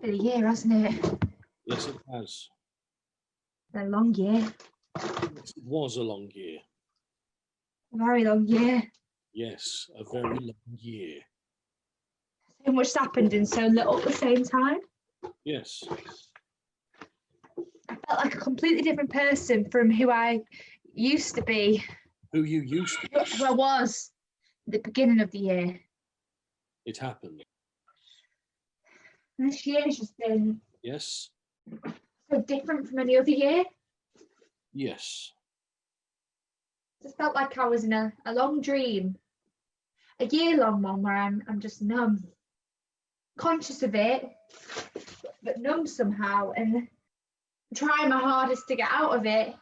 been a year, hasn't it? Yes, it has. A long year. It was a long year. A very long year. Yes, a very long year. So much happened in so little at the same time. Yes. I felt like a completely different person from who I used to be. Who you used to be. Who I was at the beginning of the year. It happened. And this year has just been Yes. so different from any other year. Yes. I just felt like I was in a long dream. A year-long one where I'm just numb. Conscious of it, but numb somehow. And I'm trying my hardest to get out of it,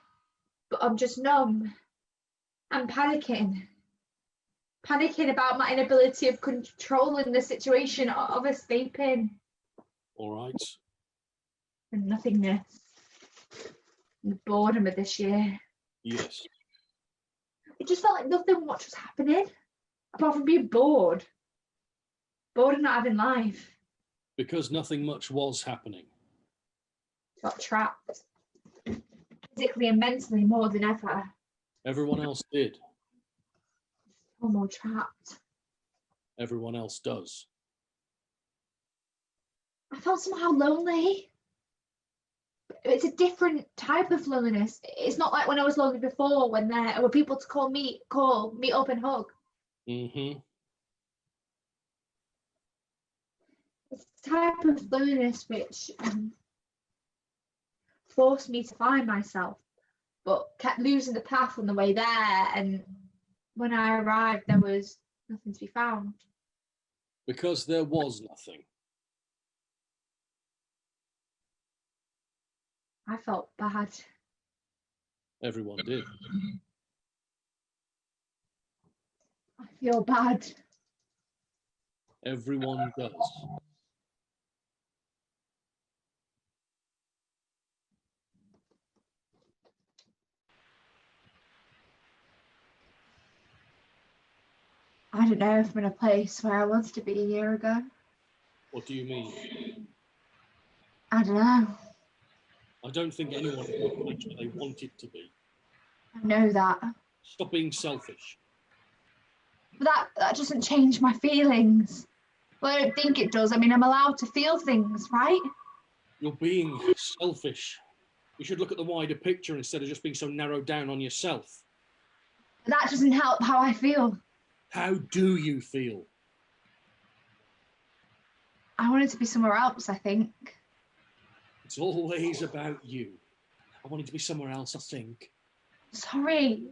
but I'm just numb. I'm panicking. Panicking about my inability of controlling the situation, of escaping. All right. And nothingness. And the boredom of this year. Yes. It just felt like nothing much was happening, apart from being bored. Bored of not having life. Because nothing much was happening. Got trapped. Physically and mentally more than ever. Everyone else did. Still more trapped. Everyone else does. I felt somehow lonely. It's a different type of loneliness. It's not like when I was lonely before, when there were people to meet up and hug. Mm-hmm. It's a type of loneliness which forced me to find myself, but kept losing the path on the way there. And when I arrived, there was nothing to be found. Because there was nothing. I felt bad. Everyone did. I feel bad. Everyone does. I don't know if I'm in a place where I wanted to be a year ago. What do you mean? I don't know. I don't think anyone is in the place where they wanted to be. I know that. Stop being selfish. But that doesn't change my feelings. Well, I don't think it does. I mean, I'm allowed to feel things, right? You're being selfish. You should look at the wider picture instead of just being so narrowed down on yourself. That doesn't help how I feel. How do you feel? I wanted to be somewhere else, I think. It's always about you. I wanted to be somewhere else, I think. Sorry.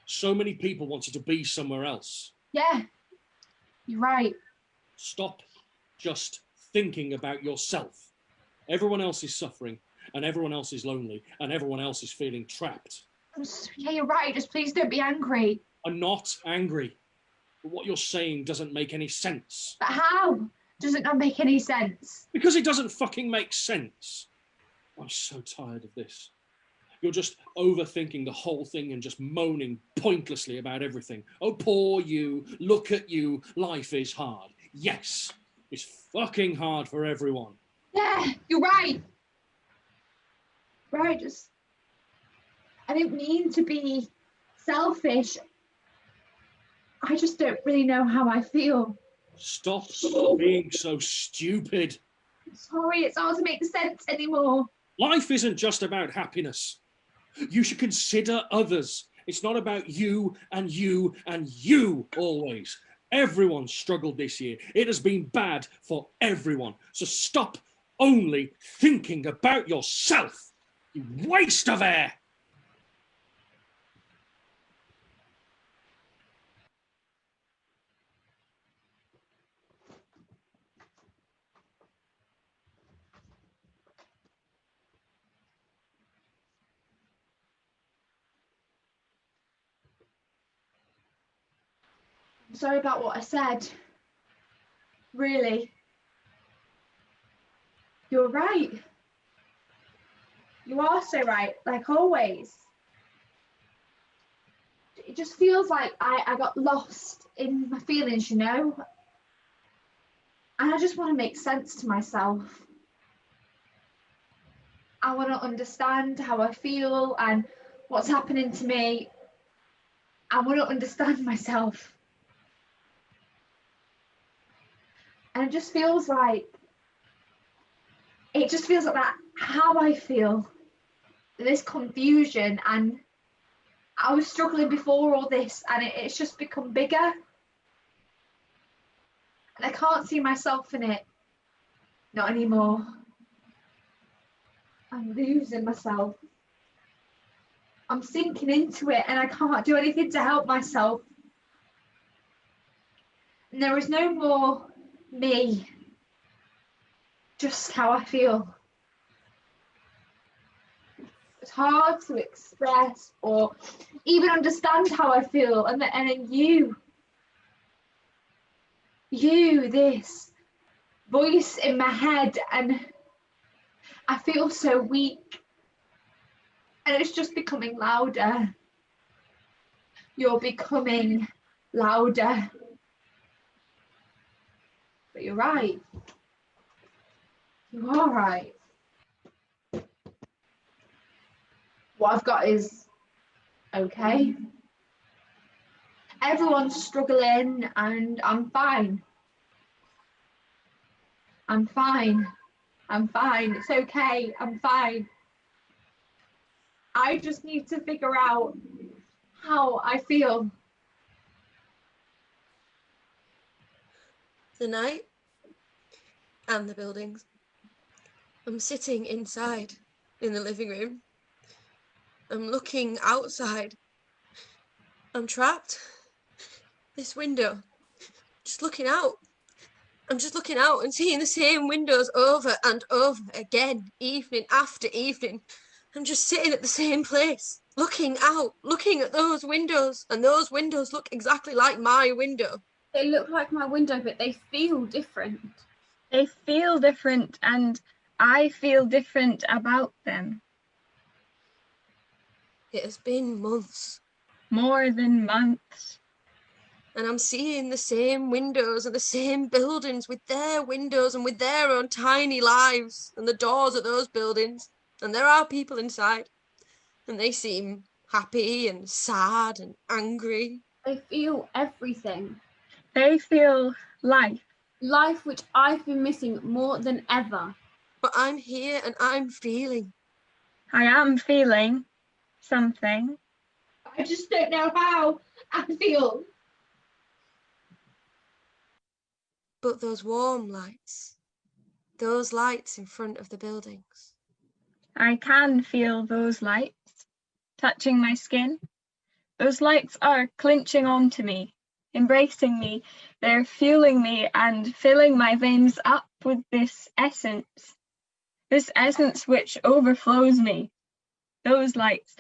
So many people wanted to be somewhere else. Yeah, you're right. Stop just thinking about yourself. Everyone else is suffering, and everyone else is lonely, and everyone else is feeling trapped. Yeah, you're right. Just please don't be angry. I'm not angry. But what you're saying doesn't make any sense. But how? Does it not make any sense? Because it doesn't fucking make sense. I'm so tired of this. You're just overthinking the whole thing and just moaning pointlessly about everything. Oh, poor you. Look at you. Life is hard. Yes, it's fucking hard for everyone. Yeah, you're right. Right, I didn't mean to be selfish. I just don't really know how I feel. Stop being so stupid. Sorry, it's hard to make sense anymore. Life isn't just about happiness. You should consider others. It's not about you and you and you always. Everyone struggled this year. It has been bad for everyone. So stop only thinking about yourself, you waste of air. I'm sorry about what I said. Really. You're right. You are so right, like always. It just feels like I got lost in my feelings, you know? And I just want to make sense to myself. I want to understand how I feel and what's happening to me. I want to understand myself. And it just feels like that, how I feel, this confusion. And I was struggling before all this, and it's just become bigger. And I can't see myself in it. Not anymore. I'm losing myself. I'm sinking into it, and I can't do anything to help myself. And there is no more me, just how I feel. It's hard to express or even understand how I feel. And then you, this voice in my head, and I feel so weak. And it's just becoming louder. You're becoming louder. But you're right. You are right. What I've got is okay. Everyone's struggling and I'm fine. I'm fine. I'm fine. It's okay. I'm fine. I just need to figure out how I feel. The night and the buildings. I'm sitting inside in the living room. I'm looking outside. I'm trapped. This window. Just looking out. I'm just looking out and seeing the same windows over and over again, evening after evening. I'm just sitting at the same place, looking out, looking at those windows, and those windows look exactly like my window. They look like my window, but they feel different. They feel different, and I feel different about them. It has been months. More than months. And I'm seeing the same windows and the same buildings with their windows and with their own tiny lives and the doors of those buildings. And there are people inside. And they seem happy and sad and angry. They feel everything. They feel life. Life which I've been missing more than ever. But I'm here and I'm feeling. I am feeling something. I just don't know how I feel. But those warm lights, those lights in front of the buildings. I can feel those lights touching my skin. Those lights are clinching onto me, embracing me. They're fueling me and filling my veins up with this essence which overflows me. Those lights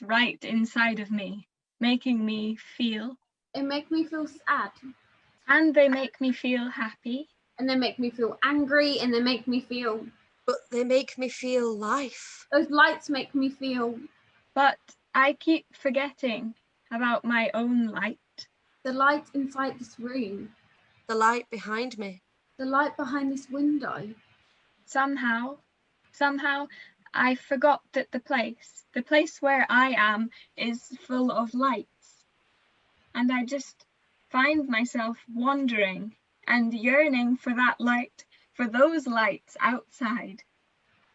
right inside of me, making me feel. They make me feel sad. And they make me feel happy. And they make me feel angry, and they make me feel... But they make me feel life. Those lights make me feel... But I keep forgetting about my own light. The light inside this room. The light behind me. The light behind this window. Somehow, I forgot that the place where I am is full of lights. And I just find myself wandering and yearning for that light, for those lights outside.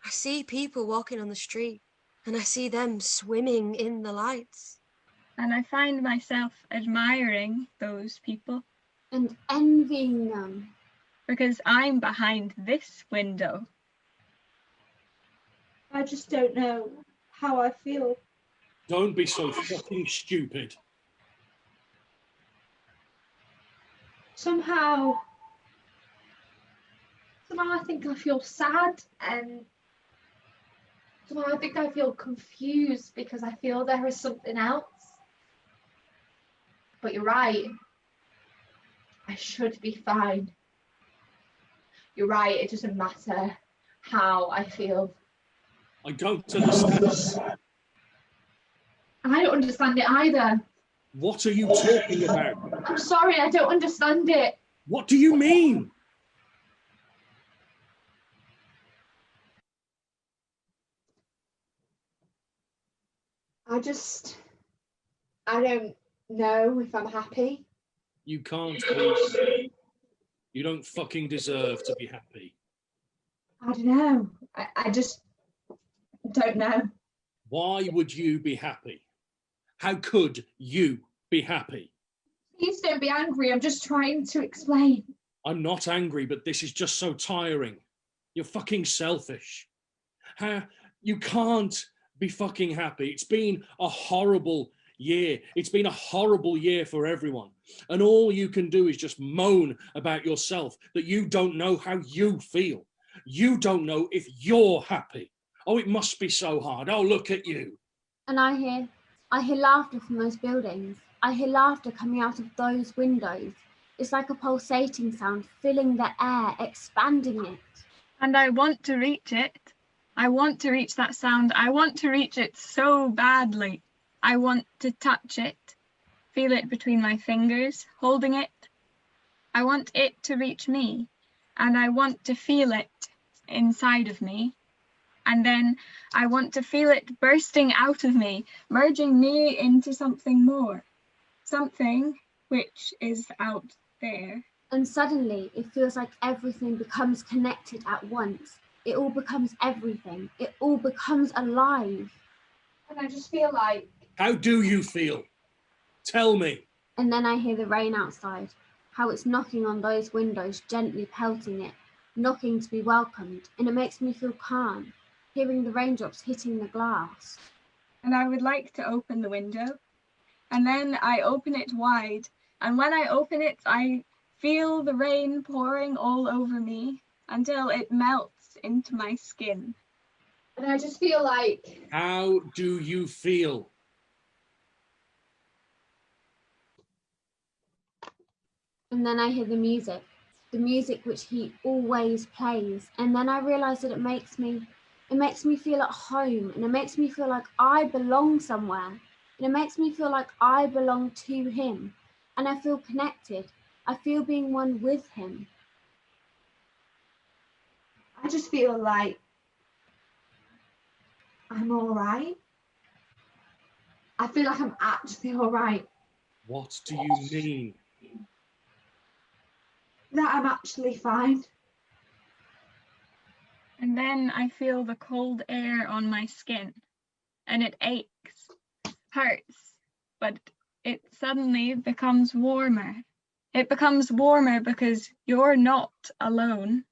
I see people walking on the street and I see them swimming in the lights. And I find myself admiring those people. And envying them. Because I'm behind this window. I just don't know how I feel. Don't be so fucking stupid. Somehow I think I feel sad, and somehow I think I feel confused because I feel there is something else. But you're right. I should be fine. You're right, it doesn't matter how I feel. I don't understand. I don't understand it either. What are you talking about? I'm sorry, I don't understand it. What do you mean? I don't know if I'm happy. You can't be. You don't fucking deserve to be happy. I don't know. I just don't know. Why would you be happy? How could you be happy? Please don't be angry. I'm just trying to explain. I'm not angry, but this is just so tiring. You're fucking selfish. You can't be fucking happy. It's been a horrible year. It's been a horrible year for everyone. And all you can do is just moan about yourself, that you don't know how you feel. You don't know if you're happy. Oh, it must be so hard. Oh, look at you. And I hear laughter from those buildings. I hear laughter coming out of those windows. It's like a pulsating sound, filling the air, expanding it. And I want to reach it. I want to reach that sound. I want to reach it so badly. I want to touch it, feel it between my fingers, holding it. I want it to reach me, and I want to feel it inside of me. And then I want to feel it bursting out of me, merging me into something more, something which is out there. And suddenly it feels like everything becomes connected at once. It all becomes everything. It all becomes alive. And I just feel like... How do you feel? Tell me. And then I hear the rain outside, how it's knocking on those windows, gently pelting it, knocking to be welcomed. And it makes me feel calm, hearing the raindrops hitting the glass. And I would like to open the window. And then I open it wide. And when I open it, I feel the rain pouring all over me until it melts into my skin. And I just feel like... How do you feel? And then I hear the music which he always plays. And then I realize that it makes me feel at home, and it makes me feel like I belong somewhere. And it makes me feel like I belong to him. And I feel connected. I feel being one with him. I just feel like I'm all right. I feel like I'm actually all right. What do you mean? That I'm actually fine. And then I feel the cold air on my skin, and it aches, hurts, but it suddenly becomes warmer. It becomes warmer because you're not alone.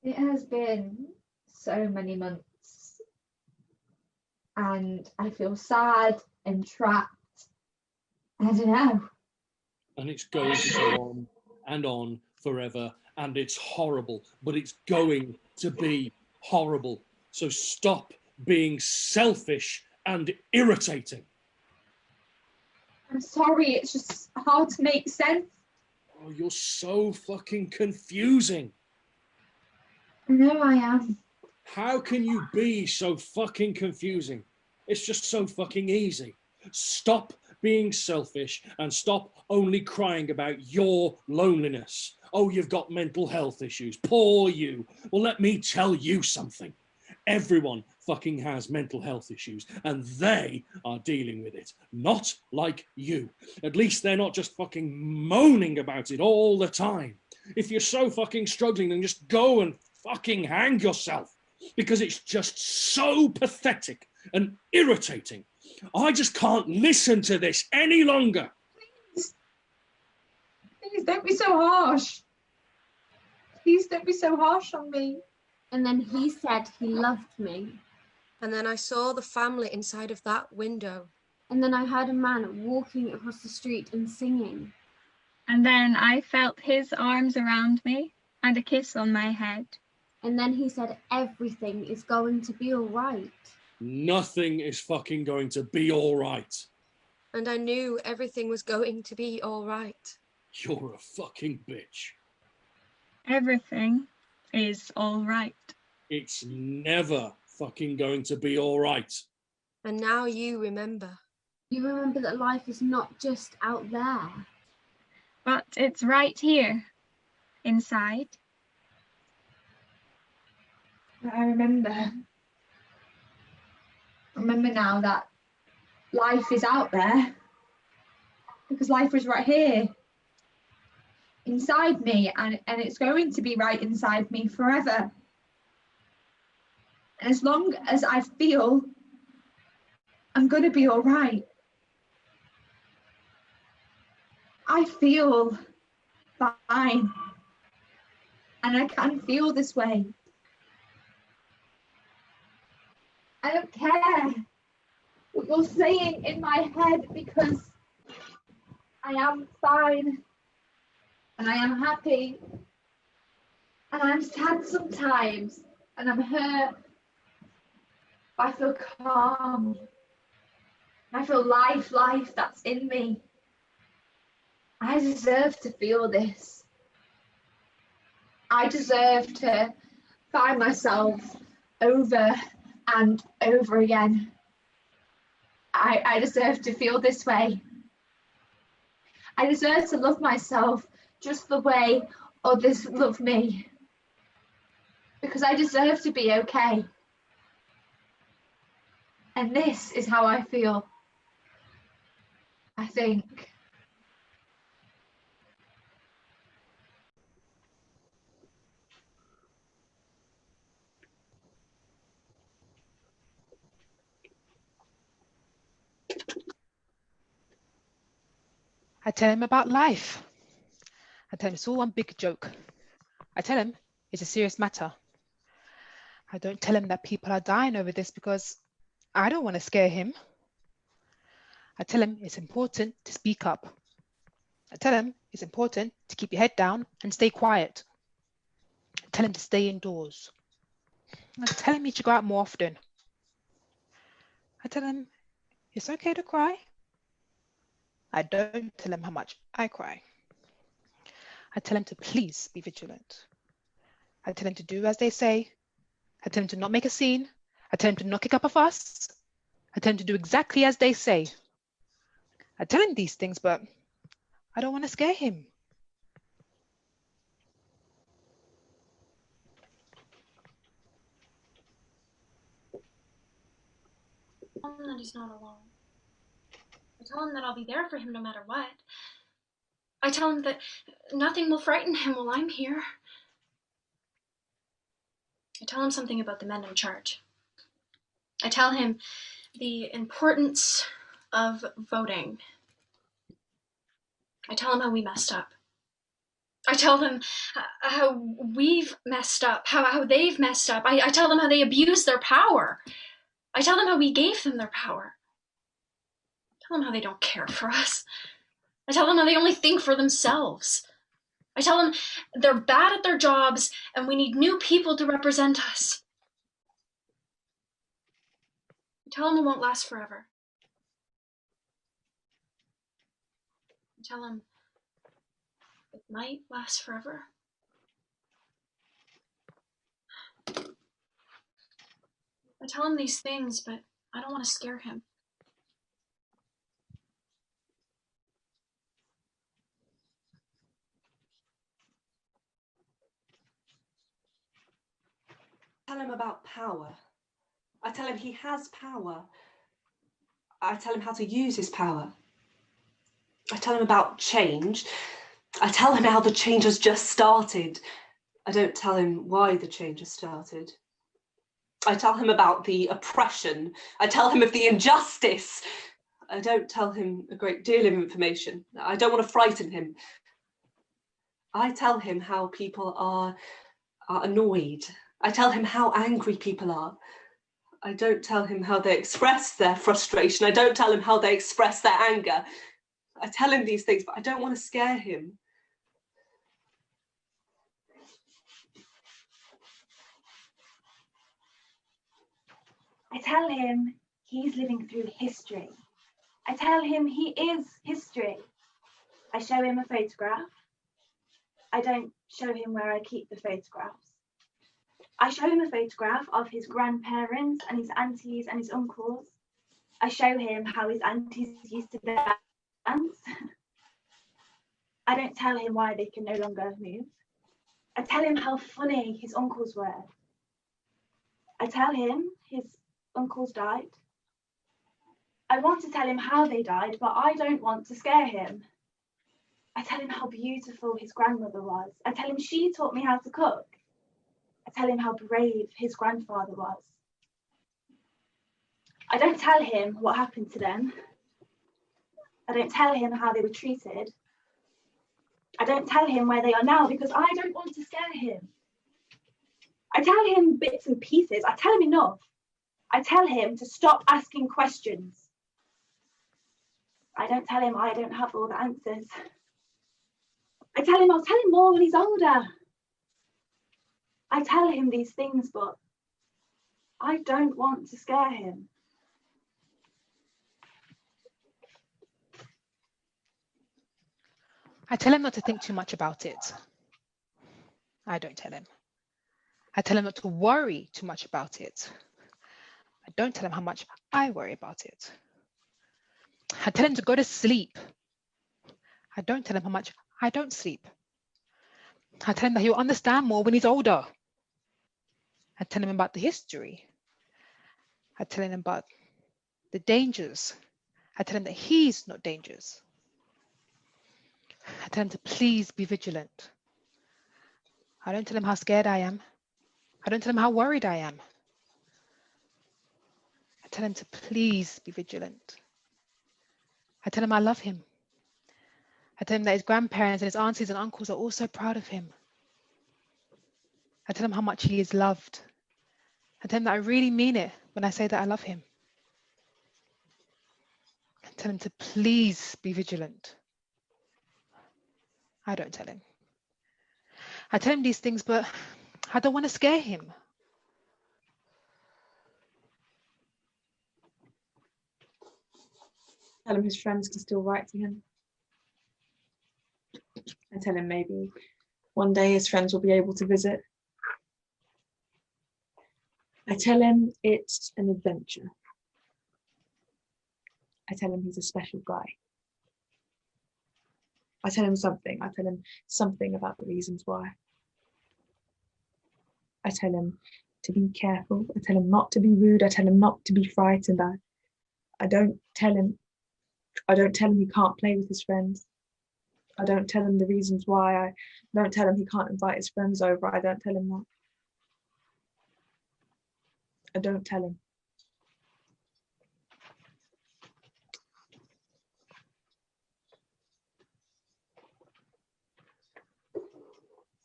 It has been so many months, and I feel sad and trapped. I don't know. And it's going to go on forever, and it's horrible, but it's going to be horrible. So stop being selfish and irritating. I'm sorry, it's just hard to make sense. Oh, you're so fucking confusing. I know I am. How can you be so fucking confusing? It's just so fucking easy. Stop being selfish and stop only crying about your loneliness. Oh, you've got mental health issues. Poor you. Well, let me tell you something. Everyone fucking has mental health issues, and they are dealing with it. Not like you. At least they're not just fucking moaning about it all the time. If you're so fucking struggling, then just go and fucking hang yourself, because it's just so pathetic and irritating. I just can't listen to this any longer. Please don't be so harsh. Please don't be so harsh on me. And then he said he loved me. And then I saw the family inside of that window. And then I heard a man walking across the street and singing. And then I felt his arms around me and a kiss on my head. And then he said everything is going to be all right. Nothing is fucking going to be all right. And I knew everything was going to be all right. You're a fucking bitch. Everything is all right. It's never fucking going to be all right. And now you remember. You remember that life is not just out there. But it's right here, inside. I remember. remember now that life is out there, because life is right here inside me, and it's going to be right inside me forever. And as long as I feel I'm going to be all right, I feel fine, and I can feel this way. I don't care what you're saying in my head, because I am fine, and I am happy, and I'm sad sometimes, and I'm hurt, but I feel calm. I feel life that's in me. I deserve to feel this. I deserve to find myself over and over again. I deserve to feel this way. I deserve to love myself just the way others love me. Because I deserve to be okay. And this is how I feel, I think. I tell him about life. I tell him it's all one big joke. I tell him it's a serious matter. I don't tell him that people are dying over this because I don't want to scare him. I tell him it's important to speak up. I tell him it's important to keep your head down and stay quiet. I tell him to stay indoors. I tell him he should go out more often. I tell him it's okay to cry. I don't tell him how much I cry. I tell him to please be vigilant. I tell him to do as they say. I tell him to not make a scene. I tell him to not kick up a fuss. I tell him to do exactly as they say. I tell him these things, but I don't want to scare him. I tell him that he's not alone. I tell him that I'll be there for him no matter what. I tell him that nothing will frighten him while I'm here. I tell him something about the men in charge. I tell him the importance of voting. I tell him how we messed up. I tell them how we've messed up, how they've messed up. I tell them how they abused their power. I tell them how we gave them their power. I tell them how they don't care for us. I tell them how they only think for themselves. I tell them they're bad at their jobs and we need new people to represent us. I tell them it won't last forever. I tell them it might last forever. I tell him these things, but I don't want to scare him. I tell him about power. I tell him he has power. I tell him how to use his power. I tell him about change. I tell him how the change has just started. I don't tell him why the change has started. I tell him about the oppression. I tell him of the injustice. I don't tell him a great deal of information. I don't want to frighten him. I tell him how people are annoyed. I tell him how angry people are. I don't tell him how they express their frustration. I don't tell him how they express their anger. I tell him these things, but I don't want to scare him. I tell him he's living through history. I tell him he is history. I show him a photograph. I don't show him where I keep the photographs. I show him a photograph of his grandparents and his aunties and his uncles. I show him how his aunties used to dance. I don't tell him why they can no longer move. I tell him how funny his uncles were. I tell him his uncles died I want to tell him how they died, but I don't want to scare him. I tell him how beautiful his grandmother was. I tell him she taught me how to cook. I tell him how brave his grandfather was. I don't tell him what happened to them. I don't tell him how they were treated. I don't tell him where they are now because I don't want to scare him. I tell him bits and pieces. I tell him enough. I tell him to stop asking questions. I don't tell him I don't have all the answers. I tell him I'll tell him more when he's older. I tell him these things, but I don't want to scare him. I tell him not to think too much about it. I don't tell him. I tell him not to worry too much about it. I don't tell him how much I worry about it. I tell him to go to sleep. I don't tell him how much I don't sleep. I tell him that he'll understand more when he's older. I tell him about the history. I tell him about the dangers. I tell him that he's not dangerous. I tell him to please be vigilant. I don't tell him how scared I am. I don't tell him how worried I am. I tell him to please be vigilant. I tell him I love him. I tell him that his grandparents and his aunties and uncles are also proud of him. I tell him how much he is loved. I tell him that I really mean it when I say that I love him. I tell him to please be vigilant. I don't tell him. I tell him these things, but I don't want to scare him. Tell him his friends can still write to him. I tell him maybe one day his friends will be able to visit. I tell him it's an adventure. I tell him he's a special guy. I tell him something. I tell him something about the reasons why. I tell him to be careful. I tell him not to be rude. I tell him not to be frightened. I don't tell him he can't play with his friends. I don't tell him the reasons why. I don't tell him he can't invite his friends over. I don't tell him that. I don't tell him.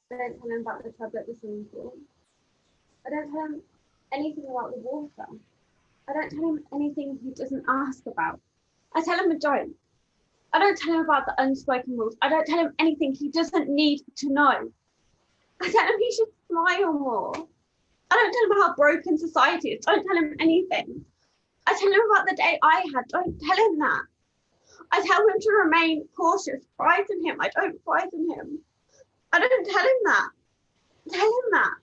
I don't tell him about the tub at the swimming pool. I don't tell him anything about the water. I don't tell him anything he doesn't ask about. I tell him I don't. I don't tell him about the unspoken rules. I don't tell him anything he doesn't need to know. I tell him he should smile more. I don't tell him how broken society is. Don't tell him anything. I tell him about the day I had. Don't tell him that. I tell him to remain cautious. Frighten him. I don't frighten him. I don't tell him that. Tell him that.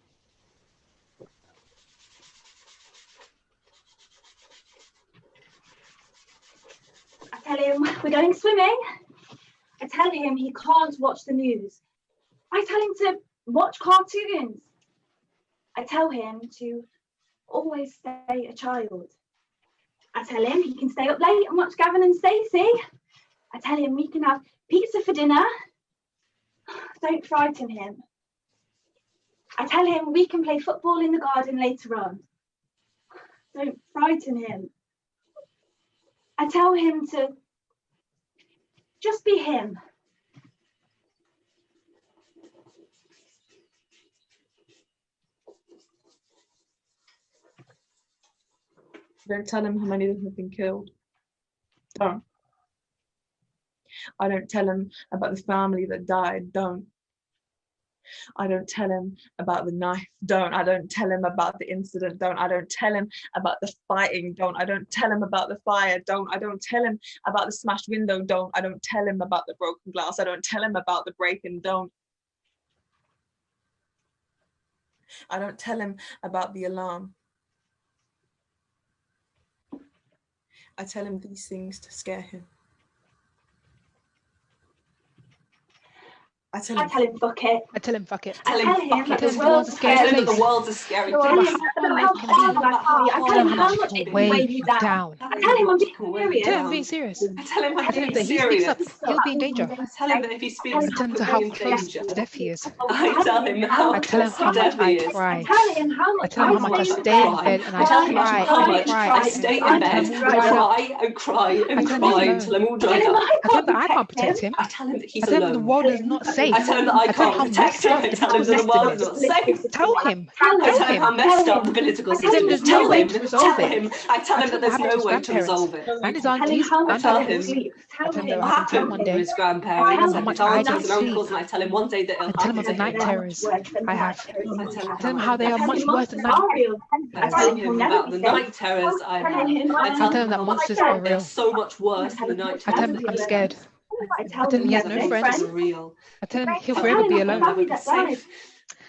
I tell him we're going swimming. I tell him he can't watch the news. I tell him to watch cartoons. I tell him to always stay a child. I tell him he can stay up late and watch Gavin and Stacey. I tell him we can have pizza for dinner. Don't frighten him. I tell him we can play football in the garden later on. Don't frighten him. I tell him to just be him. Don't tell him how many of them have been killed. Don't. I don't tell him about the family that died. Don't. I don't tell him about the knife. Don't. I don't tell him about the incident. Don't. I don't tell him about the fighting. Don't. I don't tell him about the fire. Don't. I don't tell him about the smashed window. Don't. I don't tell him about the broken glass. I don't tell him about the break-in. Don't. I don't tell him about the alarm. I tell him these things to scare him. I tell I tell him fuck it. I tell him fuck it. I tell him fuck that it. the I world's a tell I him tell him that place. the world's a scary I tell place. him how hard I can be. I tell him how much it can weigh weigh you down. I tell him I'm being serious. Tell him I'm being serious. I tell him I I'm tell him being that he speaks up, serious. he'll be in danger. I tell him that if he speaks I up, tell him he'll how be in close danger. to death he is. I tell him how I tell him close how to much death I he is. cry. I tell him how I much tell him how much I stay in bed and I tell him I how much cry. I stay in bed and cry and cry and cry until I'm all dried up. I tell him that I can't protect him. I tell him that he's I tell him the alone. world is not safe. I tell him that I tell him can't how protect messed him. up I the tell him that the political world is system not is. safe. Tell him. I tell Tell him how him. messed up the political I tell him system is. there's no Tell way him. to resolve Tell it. him. I tell him that there's happened to no his way to resolve it. And his Tell him aunties how and much tell I him. sleep. I tell him that What happened to him happened one to day. his Tell grandparents him and how his much I aunties don't and sleep. uncles, and I tell him one day that I it'll tell him of the happen night again. terrors I have. I tell I tell him how they are much worse than night. I tell him about the night terrors I have. I I tell him that how monsters much are they're real. so much worse than the night I tell terrors him that I'm he scared. has. I I tell him he has no friends. Are real. I tell him he'll I forever tell be him he'll alone. never be safe.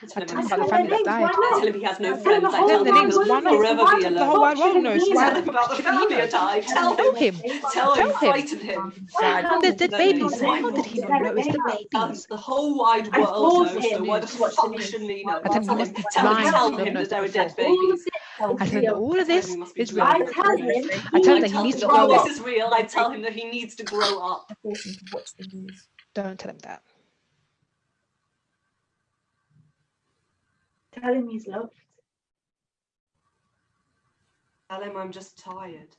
I tell him about the family that died. I tell him he has no friends. I Tell tell him the him names. he'll Why not? forever be The whole wide world alone. knows. Tell Why him about the shouldn't he family know? that died. Tell him. Tell him. Tell him. Frighten him. And there's dead babies. Why How did he not? not notice the babies? The whole wide I world forced knows, so him why the to watch the fuck news. shouldn't he know? I tell him he must be Tell blind. tell No, him no, that there are it's dead awful. babies. I tell him that all of this is real. I tell him I tell him I that he tell needs him to that all grow this up. is real. I tell him that he needs to grow up. Don't tell him that. Tell him he's loved. Tell him I'm just tired.